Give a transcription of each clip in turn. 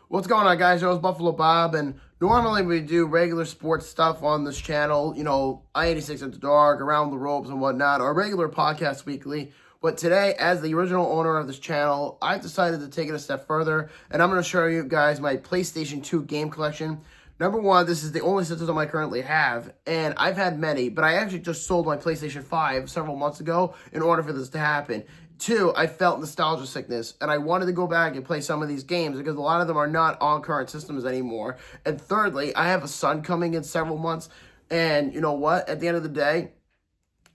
What's going on, guys? It's Buffalo Bob, and normally we do regular sports stuff on this channel, I-86 at the Dark, Around the Ropes and whatnot, or regular podcast weekly. But today, as the original owner of this channel, I've decided to take it a step further, and I'm going to show you guys my PlayStation 2 game collection. Number one, this is the only system I currently have, and I've had many, but I actually just sold my PlayStation 5 several months ago in order for this to happen. Two, I felt nostalgia sickness, and I wanted to go back and play some of these games because a lot of them are not on current systems anymore. And thirdly, I have a son coming in several months, and you know what? At the end of the day,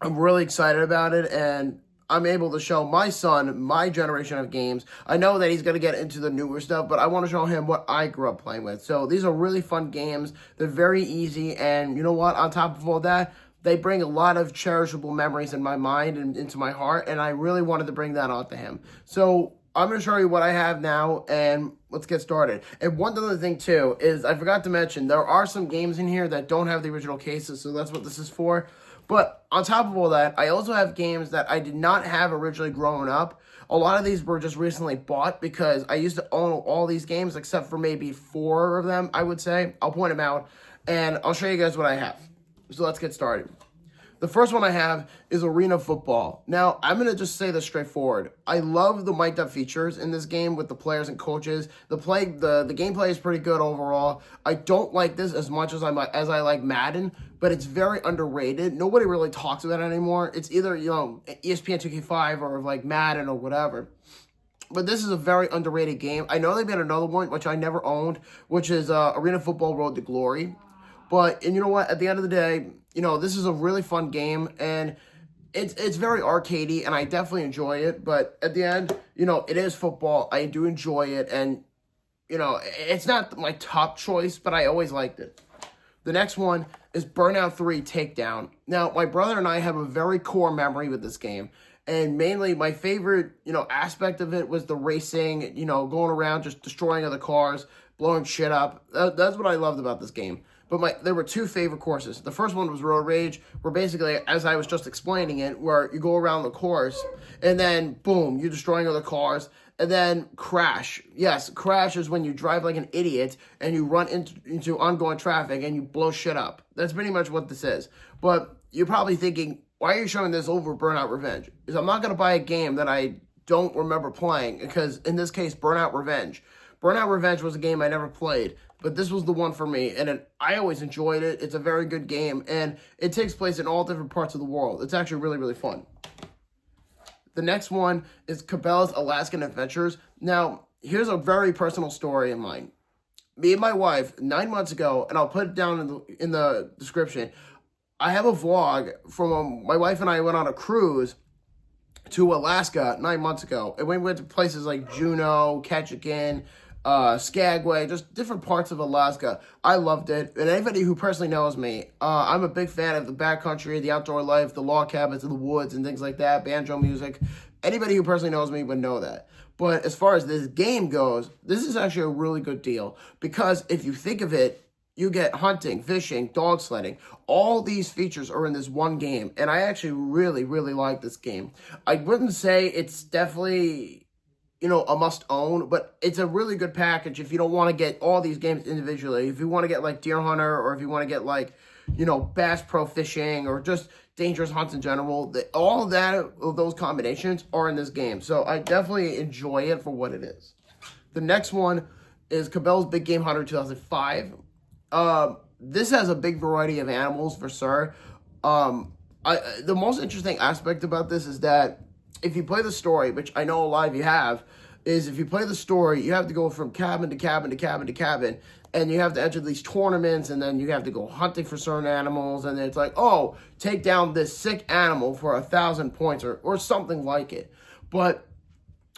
I'm really excited about it, and I'm able to show my son my generation of games. I know that he's going to get into the newer stuff, but I want to show him what I grew up playing with. So these are really fun games. They're very easy, and you know what? On top of all that, they bring a lot of cherishable memories in my mind and into my heart, and I really wanted to bring that on to him. So I'm going to show you what I have now, and let's get started. And one other thing, too, is I forgot to mention, there are some games in here that don't have the original cases, so that's what this is for. But on top of all that, I also have games that I did not have originally growing up. A lot of these were just recently bought because I used to own all these games except for maybe 4 of them, I would say. I'll point them out, and I'll show you guys what I have. So let's get started. The first one I have is Arena Football. Now, I'm going to just say this straightforward. I love the mic'd up features in this game with the players and coaches. The gameplay is pretty good overall. I don't like this as much as I like Madden, but it's very underrated. Nobody really talks about it anymore. It's either, ESPN 2K5 or like Madden or whatever. But this is a very underrated game. I know they made another one, which I never owned, which is Arena Football Road to Glory. And you know what? At the end of the day, this is a really fun game, and it's very arcadey, and I definitely enjoy it. But at the end, it is football. I do enjoy it, and, it's not my top choice, but I always liked it. The next one is Burnout 3 Takedown. Now, my brother and I have a very core memory with this game. And mainly, my favorite, aspect of it was the racing, going around just destroying other cars, blowing shit up. That's what I loved about this game. But there were 2 favorite courses. The first one was Road Rage, where basically, as I was just explaining it, where you go around the course, and then, boom, you're destroying other cars. And then Crash. Yes, Crash is when you drive like an idiot, and you run into ongoing traffic, and you blow shit up. That's pretty much what this is. But you're probably thinking, why are you showing this over Burnout Revenge? Because I'm not going to buy a game that I don't remember playing, because in this case, Burnout Revenge. Burnout Revenge was a game I never played, but this was the one for me, and I always enjoyed it. It's a very good game, and it takes place in all different parts of the world. It's actually really, really fun. The next one is Cabela's Alaskan Adventures. Now, here's a very personal story of mine. Me and my wife, 9 months ago, and I'll put it down in the description, I have a vlog from my wife and I went on a cruise to Alaska 9 months ago, and we went to places like Juneau, Ketchikan, Skagway, just different parts of Alaska. I loved it, and anybody who personally knows me, I'm a big fan of the backcountry, the outdoor life, the log cabins in the woods and things like that, banjo music. Anybody who personally knows me would know that. But as far as this game goes, this is actually a really good deal, because if you think of it, you get hunting, fishing, dog sledding. All these features are in this one game, and I actually really, really like this game. I wouldn't say it's definitely, a must-own, but it's a really good package if you don't want to get all these games individually. If you want to get, like, Deer Hunter, or if you want to get, like, Bass Pro Fishing, or just Dangerous Hunts in general, all of those combinations are in this game. So I definitely enjoy it for what it is. The next one is Cabela's Big Game Hunter 2005. This has a big variety of animals, for sure. The most interesting aspect about this is that if you play the story, which I know a lot of you have, is if you play the story, you have to go from cabin to cabin to cabin to cabin, and you have to enter these tournaments, and then you have to go hunting for certain animals, and it's like, oh, take down this sick animal for 1,000 points, or something like it. But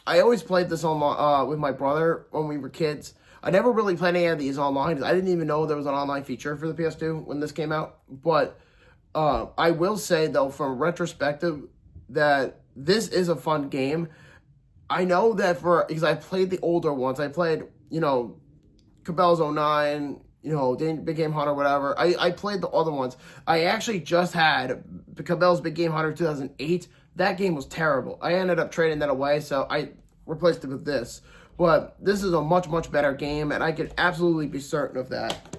I always played this on with my brother when we were kids. I never really played any of these online. I didn't even know there was an online feature for the PS2 when this came out. But I will say, though, from retrospective, that this is a fun game. I know that because I played the older ones. I played, Cabela's 09, Big Game Hunter, whatever. I played the other ones. I actually just had Cabela's Big Game Hunter 2008. That game was terrible. I ended up trading that away, so I replaced it with this. but this is a much, much better game, and I can absolutely be certain of that.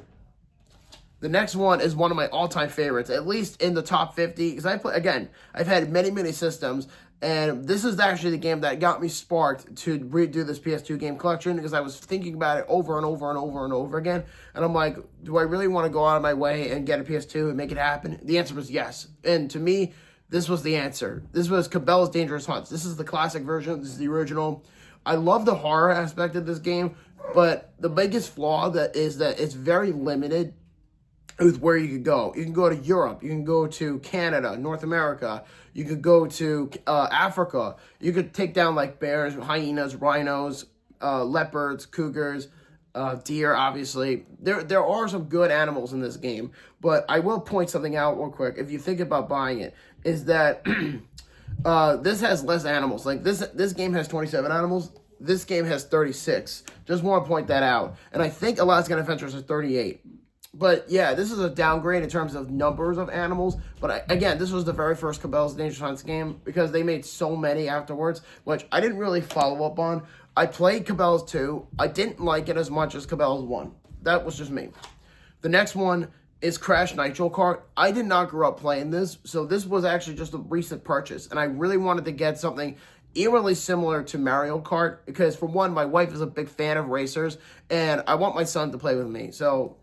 The next one is one of my all-time favorites, at least in the top 50, because I've had many, many systems, and this is actually the game that got me sparked to redo this PS2 Game Collection, because I was thinking about it over and over and over and over again, and I'm like, do I really want to go out of my way and get a PS2 and make it happen? The answer was yes, and to me, this was the answer. This was Cabela's Dangerous Hunts. This is the classic version. This is the original. I love the horror aspect of this game, but the biggest flaw is that it's very limited with where you could go. You can go to Europe. You can go to Canada, North America. You could go to Africa. You could take down like bears, hyenas, rhinos, leopards, cougars, deer, obviously. There are some good animals in this game, but I will point something out real quick. If you think about buying it, is that this has less animals. Like this game has 27 animals. This game has 36. Just want to point that out. And I think Alaskan Adventures has 38. But yeah, this is a downgrade in terms of numbers of animals. But again, this was the very first Cabela's Dangerous Hunts game because they made so many afterwards, which I didn't really follow up on. I played Cabela's 2. I didn't like it as much as Cabela's 1. That was just me. The next one is Crash Nitro Kart. I did not grow up playing this, so this was actually just a recent purchase. And I really wanted to get something eerily similar to Mario Kart because, for one, my wife is a big fan of racers, and I want my son to play with me. So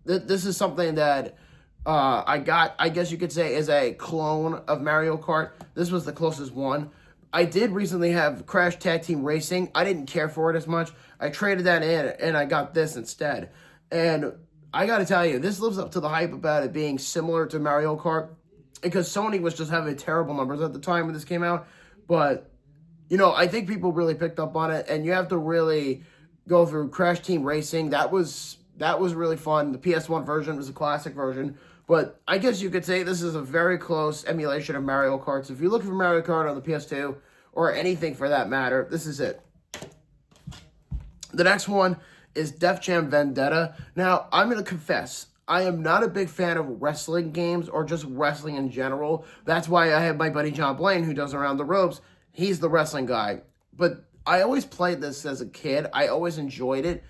this is something that I got, I guess you could say, is a clone of Mario Kart. This was the closest one. I did recently have Crash Tag Team Racing. I didn't care for it as much. I traded that in, and I got this instead. And I got to tell you, this lives up to the hype about it being similar to Mario Kart because Sony was just having terrible numbers at the time when this came out. But, you know, I think people really picked up on it, and you have to really go through Crash Team Racing. That was really fun. The PS1 version was a classic version. But I guess you could say this is a very close emulation of Mario Kart. So if you're looking for Mario Kart on the PS2, or anything for that matter, this is it. The next one is Def Jam Vendetta. Now, I'm going to confess, I am not a big fan of wrestling games or just wrestling in general. That's why I have my buddy John Blaine, who does Around the Ropes. He's the wrestling guy. But I always played this as a kid. I always enjoyed it.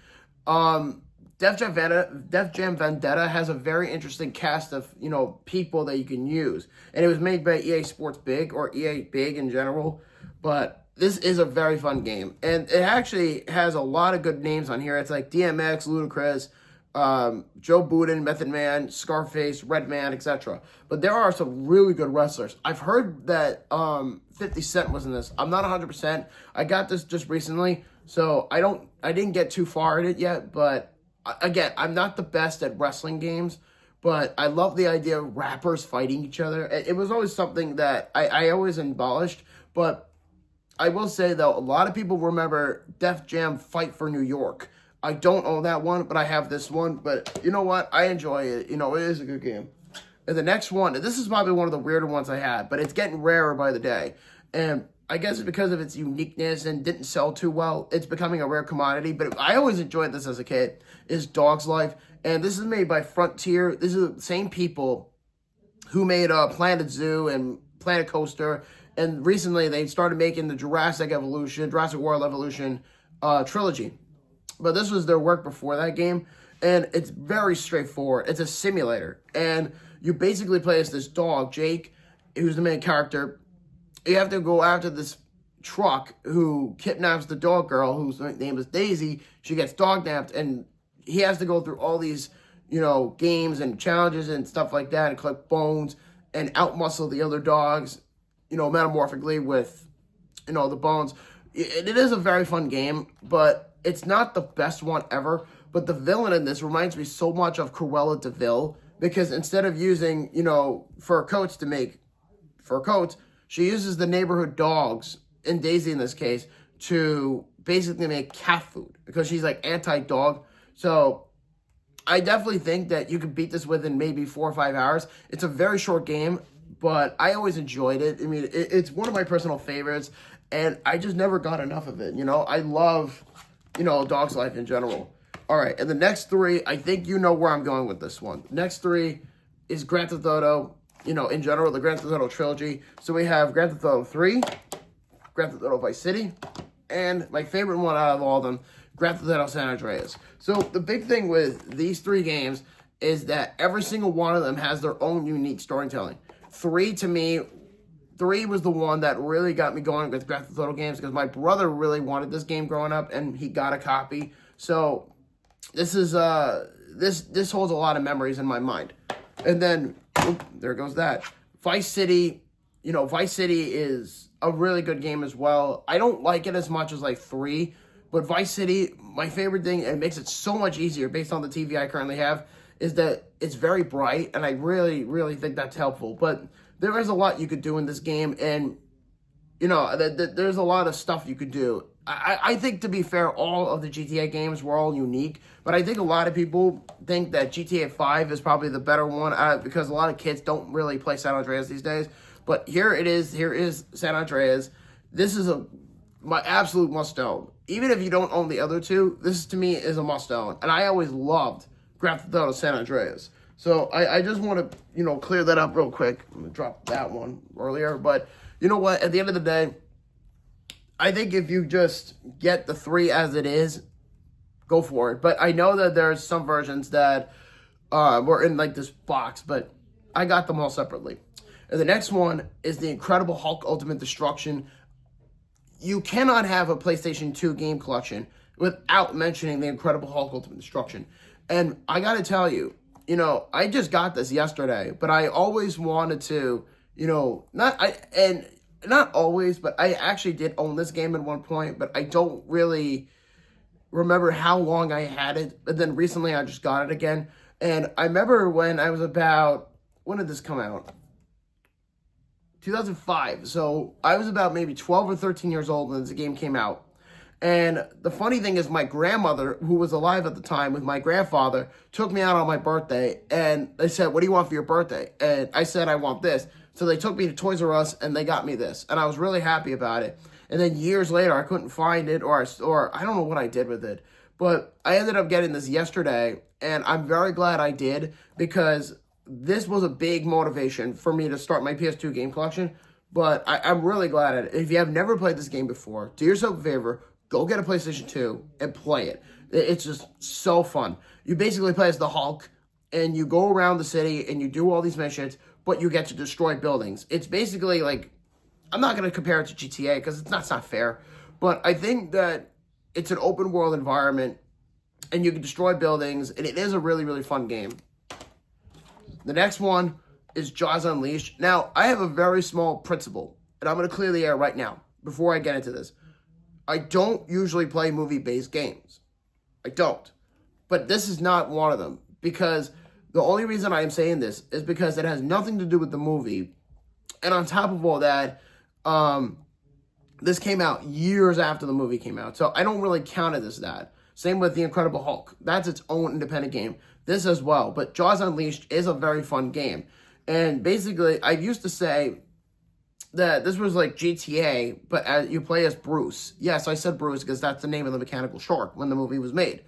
Def Jam Vendetta has a very interesting cast of, you know, people that you can use. And it was made by EA Sports Big, or EA Big in general. But this is a very fun game. And it actually has a lot of good names on here. It's like DMX, Ludacris, Joe Budden, Method Man, Scarface, Redman, etc. But there are some really good wrestlers. I've heard that 50 Cent was in this. I'm not 100%. I got this just recently, so I didn't get too far in it yet, but again, I'm not the best at wrestling games, but I love the idea of rappers fighting each other. It was always something that I always embellished, but I will say, though, a lot of people remember Def Jam Fight for New York. I don't own that one, but I have this one. But you know what? I enjoy it. You know, it is a good game. And the next one, and this is probably one of the weirder ones I had, but it's getting rarer by the day. And I guess it's because of its uniqueness and didn't sell too well. It's becoming a rare commodity, but I always enjoyed this as a kid, is Dog's Life. And this is made by Frontier. This is the same people who made Planet Zoo and Planet Coaster. And recently they started making the Jurassic World Evolution trilogy. But this was their work before that game. And it's very straightforward. It's a simulator. And you basically play as this dog, Jake, who's the main character. You have to go after this truck who kidnaps the dog girl, whose name is Daisy. She gets dog-napped, and he has to go through all these, you know, games and challenges and stuff like that, and collect bones and outmuscle the other dogs, you know, metamorphically with, you know, the bones. It is a very fun game, but it's not the best one ever. But the villain in this reminds me so much of Cruella de Vil, because instead of using, you know, fur coats to make fur coats, she uses the neighborhood dogs, and Daisy in this case, to basically make cat food, because she's like anti-dog. So I definitely think that you could beat this within maybe 4 or 5 hours. It's a very short game, but I always enjoyed it. I mean, it's one of my personal favorites, and I just never got enough of it. You know, I love, you know, Dog's Life in general. All right, and the next three, I think you know where I'm going with this one. Next three is Grand Theft Auto, you know, in general, the Grand Theft Auto trilogy. So we have Grand Theft Auto 3, Grand Theft Auto Vice City, and my favorite one out of all of them, Grand Theft Auto San Andreas. So the big thing with these three games is that every single one of them has their own unique storytelling. Three was the one that really got me going with Grand Theft Auto games because my brother really wanted this game growing up, and he got a copy. So this is this holds a lot of memories in my mind. And then there goes that. Vice City, Vice City is a really good game as well. I don't like it as much as like 3, but Vice City, my favorite thing, and it makes it so much easier based on the TV I currently have, is that it's very bright, and I really, really think that's helpful. But there is a lot you could do in this game, and, there's a lot of stuff you could do. I think, to be fair, all of the GTA games were all unique, but I think a lot of people think that GTA 5 is probably the better one because a lot of kids don't really play San Andreas these days. But here it is. Here is San Andreas. This is my absolute must-own. Even if you don't own the other two, this to me is a must-own. And I always loved Grand Theft Auto San Andreas. So I just want to, clear that up real quick. I'm going to drop that one earlier. But you know what? At the end of the day, I think if you just get the 3 as it is, go for it. But I know that there's some versions that were in like this box, but I got them all separately. And the next one is the Incredible Hulk Ultimate Destruction. You cannot have a PlayStation 2 game collection without mentioning the Incredible Hulk Ultimate Destruction. And I got to tell you, I just got this yesterday, but I always wanted to, not always, but I actually did own this game at one point, but I don't really remember how long I had it. But then recently I just got it again. And I remember when I was when did this come out? 2005. So I was about maybe 12 or 13 years old when this game came out. And the funny thing is my grandmother, who was alive at the time with my grandfather, took me out on my birthday. And they said, "What do you want for your birthday?" And I said, "I want this." So they took me to Toys R Us and they got me this. And I was really happy about it. And then years later, I couldn't find it or I don't know what I did with it. But I ended up getting this yesterday. And I'm very glad I did because this was a big motivation for me to start my PS2 game collection. But I'm really glad at it. If you have never played this game before, do yourself a favor. Go get a PlayStation 2 and play it. It's just so fun. You basically play as the Hulk, and you go around the city, and you do all these missions, but you get to destroy buildings. It's basically like, I'm not going to compare it to GTA, because that's not fair, but I think that it's an open world environment, and you can destroy buildings, and it is a really, really fun game. The next one is Jaws Unleashed. Now, I have a very small principle, and I'm going to clear the air right now, before I get into this. I don't usually play movie-based games. I don't. But this is not one of them. Because the only reason I am saying this is because it has nothing to do with the movie. And on top of all that, this came out years after the movie came out. So I don't really count it as that. Same with The Incredible Hulk. That's its own independent game. This as well. But Jaws Unleashed is a very fun game. And basically, I used to say that this was like GTA, but you play as Bruce. Yes, I said Bruce because that's the name of the mechanical shark when the movie was made.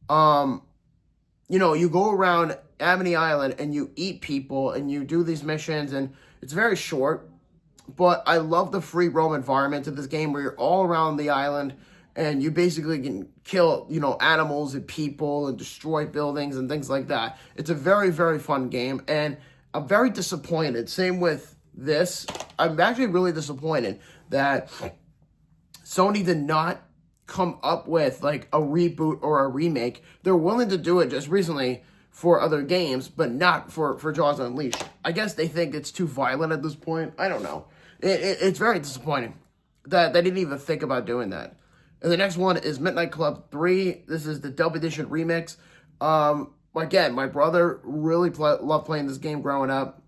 You go around Amity Island and you eat people and you do these missions, and it's very short, but I love the free roam environment of this game where you're all around the island and you basically can kill, animals and people and destroy buildings and things like that. It's a very, very fun game, and I'm very disappointed. Same with this. I'm actually really disappointed that Sony did not come up with like a reboot or a remake. They're willing to do it just recently for other games, but not for Jaws Unleashed. I guess they think it's too violent at this point. I don't know. It's very disappointing that they didn't even think about doing that. And the next one is Midnight Club 3. This is the Dub Edition remix. Again, my brother really loved playing this game growing up.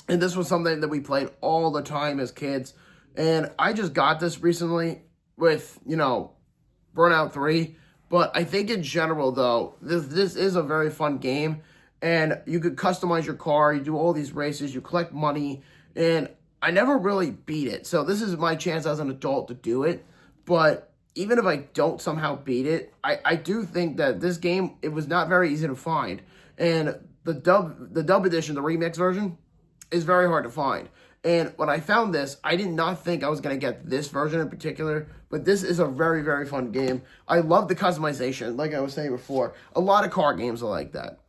And this was something that we played all the time as kids. And I just got this recently with, Burnout 3. But I think in general, though, this is a very fun game. And you could customize your car. You do all these races. You collect money. And I never really beat it. So this is my chance as an adult to do it. But even if I don't somehow beat it, I do think that this game, it was not very easy to find. And the dub edition, the remix version, is very hard to find. And when I found this, I did not think I was going to get this version in particular, but this is a very, very fun game. I love the customization, like I was saying before. A lot of car games are like that.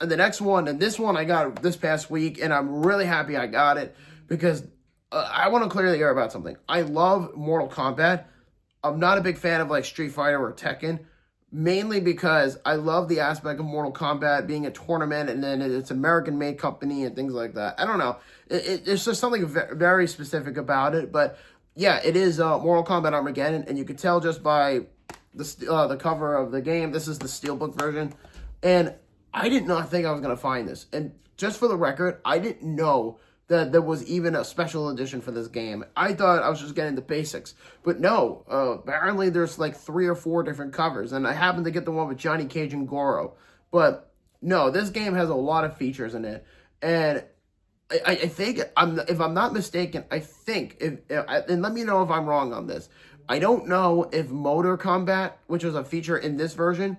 And the next one, and this one I got this past week, and I'm really happy I got it because I want to clear the air about something. I love Mortal Kombat. I'm not a big fan of like Street Fighter or Tekken, mainly because I love the aspect of Mortal Kombat being a tournament and then it's an American-made company and things like that. I don't know. It's just something very specific about it. But yeah, it is Mortal Kombat Armageddon, and you could tell just by the cover of the game. This is the Steelbook version, and I did not think I was going to find this. And just for the record, I didn't know that there was even a special edition for this game. I thought I was just getting the basics. But no, apparently there's like 3 or 4 different covers. And I happened to get the one with Johnny Cage and Goro. But no, this game has a lot of features in it. And I think, if I'm not mistaken, I think, and let me know if I'm wrong on this. I don't know if Motor Combat, which was a feature in this version,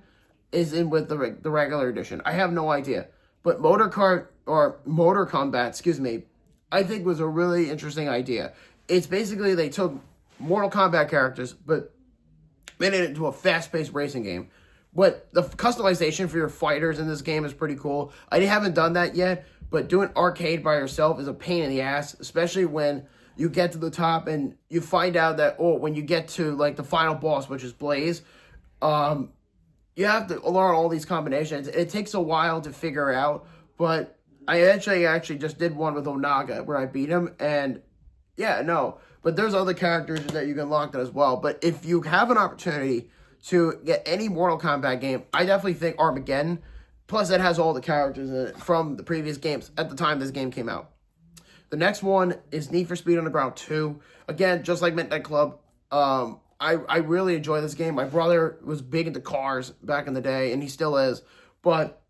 is in with the regular edition. I have no idea. But Motor Combat, excuse me, I think was a really interesting idea. It's basically they took Mortal Kombat characters, but made it into a fast-paced racing game. But the customization for your fighters in this game is pretty cool. I haven't done that yet, but doing arcade by yourself is a pain in the ass, especially when you get to the top and you find out that, when you get to like the final boss, which is Blaze, you have to learn all these combinations. It takes a while to figure out, but I actually just did one with Onaga where I beat him, and yeah, no. But there's other characters that you can unlock that as well. But if you have an opportunity to get any Mortal Kombat game, I definitely think Armageddon. Plus, it has all the characters in it from the previous games at the time this game came out. The next one is Need for Speed Underground 2. Again, just like Midnight Club, I really enjoy this game. My brother was big into cars back in the day, and he still is. But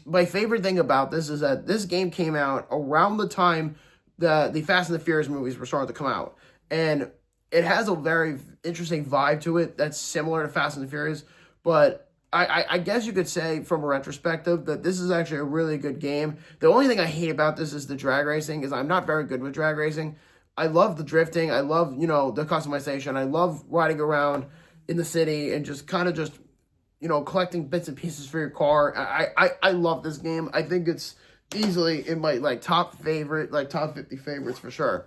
my favorite thing about this is that this game came out around the time the Fast and the Furious movies were starting to come out. And it has a very interesting vibe to it that's similar to Fast and the Furious. But I guess you could say, from a retrospective, that this is actually a really good game. The only thing I hate about this is the drag racing, is I'm not very good with drag racing. I love the drifting. I love, the customization. I love riding around in the city and just collecting bits and pieces for your car. I love this game. I think it's easily in my top 50 favorites for sure.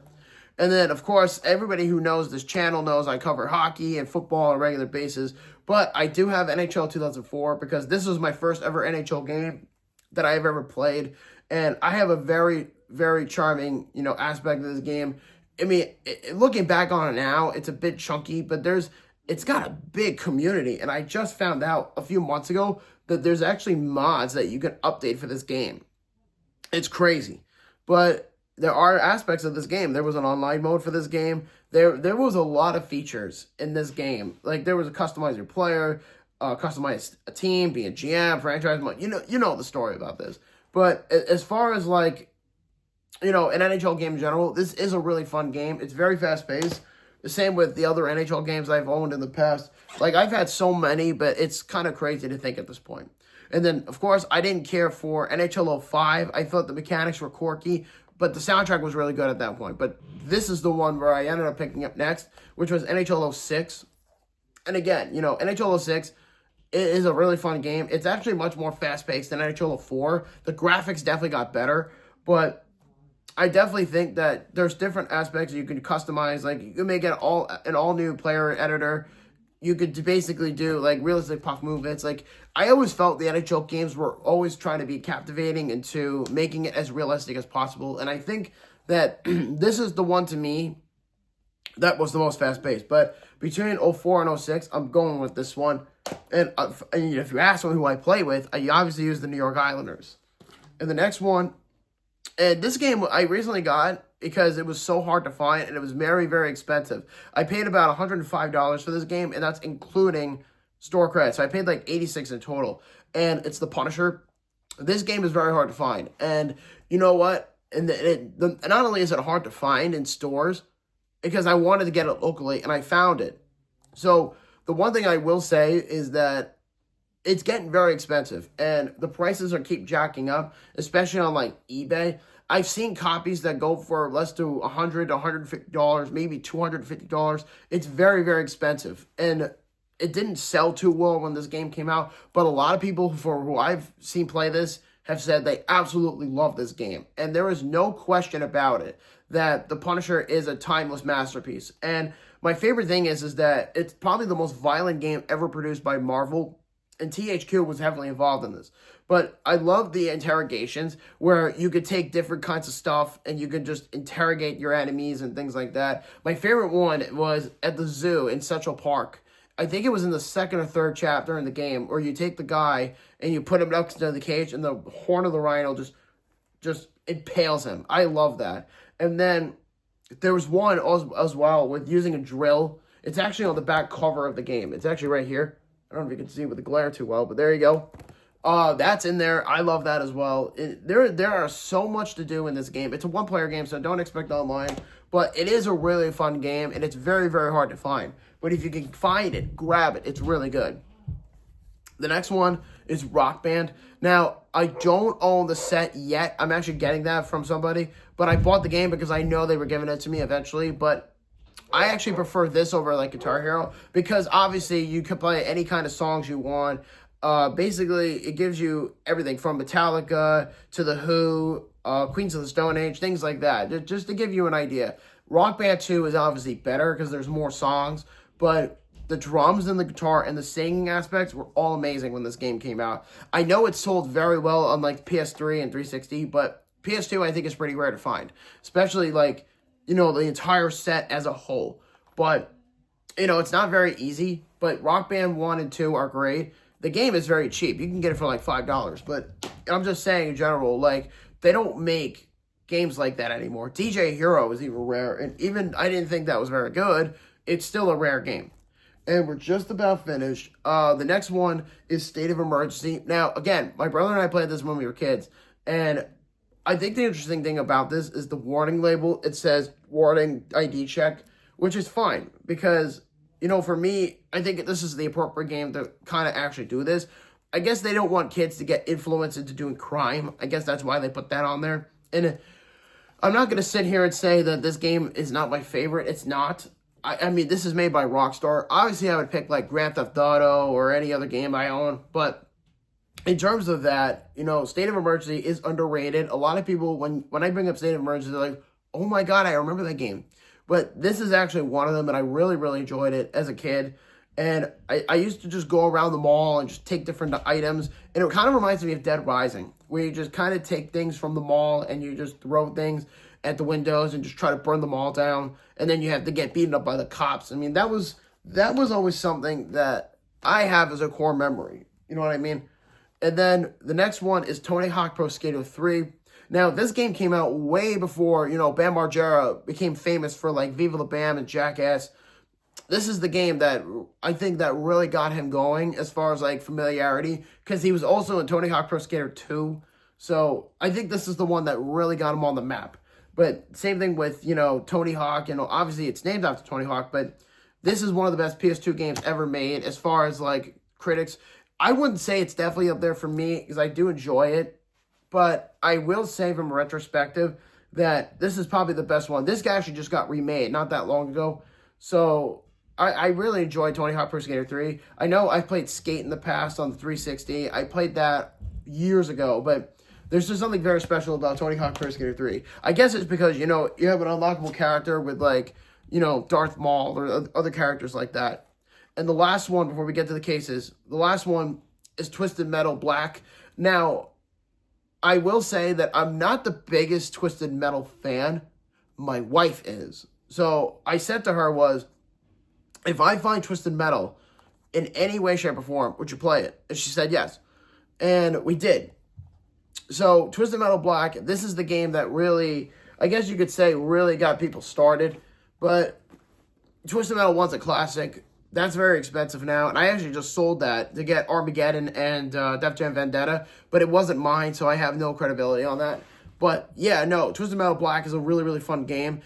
And then, of course, everybody who knows this channel knows I cover hockey and football on a regular basis. But I do have NHL 2004 because this was my first ever NHL game that I've ever played. And I have a very, very charming, aspect of this game. I mean, looking back on it now, it's a bit chunky, but it's got a big community. And I just found out a few months ago that there's actually mods that you can update for this game. It's crazy. But there are aspects of this game. There was an online mode for this game. There was a lot of features in this game. Like, there was a customize your player, customize a team, be a GM, franchise mode. You know the story about this. But as far as an NHL game in general, this is a really fun game. It's very fast-paced. The same with the other NHL games I've owned in the past. Like, I've had so many, but it's kind of crazy to think at this point. And then, of course, I didn't care for NHL 05. I thought the mechanics were quirky, but the soundtrack was really good at that point. But this is the one where I ended up picking up next, which was NHL 06. And again, NHL 06 is a really fun game. It's actually much more fast-paced than NHL 04. The graphics definitely got better, but I definitely think that there's different aspects you can customize. Like, you can make an all-new player editor. You could basically do, realistic puck movements. I always felt the NHL games were always trying to be captivating into making it as realistic as possible. And I think that this is the one, to me, that was the most fast-paced. But between 04 and 06, I'm going with this one. And if you ask me who I play with, I obviously use the New York Islanders. And the next one, and this game I recently got because it was so hard to find, and it was very, very expensive. I paid about $105 for this game, and that's including store credit. So I paid $86 in total. And it's The Punisher. This game is very hard to find. And you know what? And not only is it hard to find in stores, because I wanted to get it locally, and I found it. So the one thing I will say is that it's getting very expensive, and the prices keep jacking up, especially on eBay. I've seen copies that go for less to $100, $150, maybe $250. It's very, very expensive. And it didn't sell too well when this game came out, but a lot of people who I've seen play this have said they absolutely love this game. And there is no question about it that The Punisher is a timeless masterpiece. And my favorite thing is that it's probably the most violent game ever produced by Marvel, and THQ was heavily involved in this. But I love the interrogations where you could take different kinds of stuff and you could just interrogate your enemies and things like that. My favorite one was at the zoo in Central Park. I think it was in the second or third chapter in the game where you take the guy and you put him next to the cage and the horn of the rhino just impales him. I love that. And then there was one as well with using a drill. It's actually on the back cover of the game. It's actually right here. I don't know if you can see with the glare too well, but there you go. That's in there. I love that as well. There are so much to do in this game. It's a one-player game, so don't expect online. But it is a really fun game, and it's very, very hard to find. But if you can find it, grab it. It's really good. The next one is Rock Band. Now, I don't own the set yet. I'm actually getting that from somebody. But I bought the game because I know they were giving it to me eventually. But I actually prefer this over like Guitar Hero because obviously you can play any kind of songs you want. Basically, it gives you everything from Metallica to The Who, Queens of the Stone Age, things like that. Just to give you an idea. Rock Band 2 is obviously better because there's more songs, but the drums and the guitar and the singing aspects were all amazing when this game came out. I know it sold very well on like PS3 and 360, but PS2 I think is pretty rare to find, especially like, you know, the entire set as a whole. But, you know, it's not very easy, but Rock Band 1 and 2 are great. The game is very cheap. You can get it for like $5, but I'm just saying in general, like, they don't make games like that anymore. DJ Hero is even rare, and even I didn't think that was very good. It's still a rare game. And we're just about finished. The next one is State of Emergency. Now, again, my brother and I played this when we were kids, and I think the interesting thing about this is the warning label. It says warning ID check, which is fine because, you know, for me, I think this is the appropriate game to kind of actually do this. I guess they don't want kids to get influenced into doing crime. I guess that's why they put that on there. And I'm not going to sit here and say that this game is not my favorite. It's not. I mean, this is made by Rockstar. Obviously, I would pick like Grand Theft Auto or any other game I own. But in terms of that, you know, State of Emergency is underrated. A lot of people, when I bring up State of Emergency, they're like, oh my God, I remember that game. But this is actually one of them, and I really, really enjoyed it as a kid. And I used to just go around the mall and just take different items. And it kind of reminds me of Dead Rising, where you just kind of take things from the mall and you just throw things at the windows and just try to burn them all down. And then you have to get beaten up by the cops. I mean, that was always something that I have as a core memory. You know what I mean? And then the next one is Tony Hawk Pro Skater 3. Now, this game came out way before, you know, Bam Margera became famous for, like, Viva La Bam and Jackass. This is the game that I think that really got him going as far as, like, familiarity, because he was also in Tony Hawk Pro Skater 2. So, I think this is the one that really got him on the map. But same thing with, you know, Tony Hawk. You know, obviously it's named after Tony Hawk, but this is one of the best PS2 games ever made as far as, like, critics. I wouldn't say it's definitely up there for me because I do enjoy it. But I will say from retrospective that this is probably the best one. This guy actually just got remade not that long ago. So I really enjoyed Tony Hawk Pro Skater 3. I know I've played Skate in the past on the 360. I played that years ago. But there's just something very special about Tony Hawk Pro Skater 3. I guess it's because, you know, you have an unlockable character with, like, you know, Darth Maul or other characters like that. And the last one, before we get to the cases, the last one is Twisted Metal Black. Now, I will say that I'm not the biggest Twisted Metal fan. My wife is. So I said to her was, if I find Twisted Metal in any way, shape, or form, would you play it? And she said yes. And we did. So Twisted Metal Black, this is the game that really, I guess you could say, really got people started. But Twisted Metal 1's a classic. That's very expensive now, and I actually just sold that to get Armageddon and Def Jam Vendetta, but it wasn't mine, so I have no credibility on that. But yeah, no, Twisted Metal Black is a really, really fun game.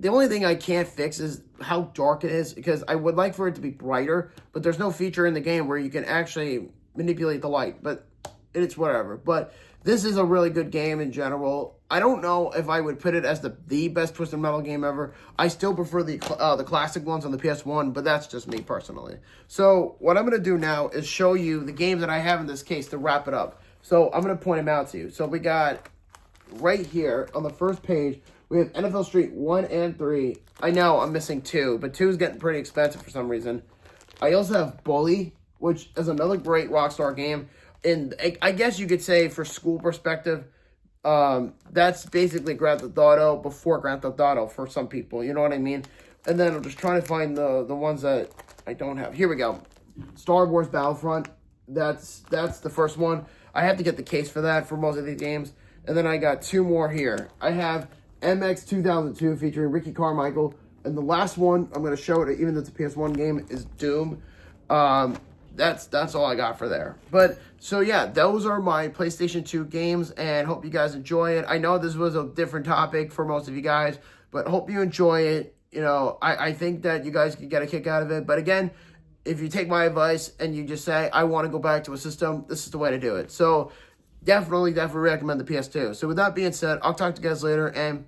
The only thing I can't fix is how dark it is, because I would like for it to be brighter, but there's no feature in the game where you can actually manipulate the light, but it's whatever. But this is a really good game in general. I don't know if I would put it as the best Twisted Metal game ever. I still prefer the classic ones on the PS1, but that's just me personally. So what I'm going to do now is show you the games that I have in this case to wrap it up. So I'm going to point them out to you. So we got right here on the first page, we have NFL Street 1 and 3. I know I'm missing 2, but 2 is getting pretty expensive for some reason. I also have Bully, which is another great Rockstar game. And I guess you could say, for school perspective, that's basically Grand Theft Auto before Grand Theft Auto for some people. You know what I mean? And then I'm just trying to find the ones that I don't have. Here we go. Star Wars Battlefront. That's the first one. I have to get the case for that for most of these games. And then I got 2 more here. I have MX 2002 featuring Ricky Carmichael. And the last one, I'm going to show it, even though it's a PS1 game, is Doom. That's all I got for there. But, so yeah, those are my PlayStation 2 games, and hope you guys enjoy it. I know this was a different topic for most of you guys, but hope you enjoy it. You know, I think that you guys could get a kick out of it. But again, if you take my advice and you just say, I want to go back to a system, this is the way to do it. So, definitely recommend the PS2. So with that being said, I'll talk to you guys later, and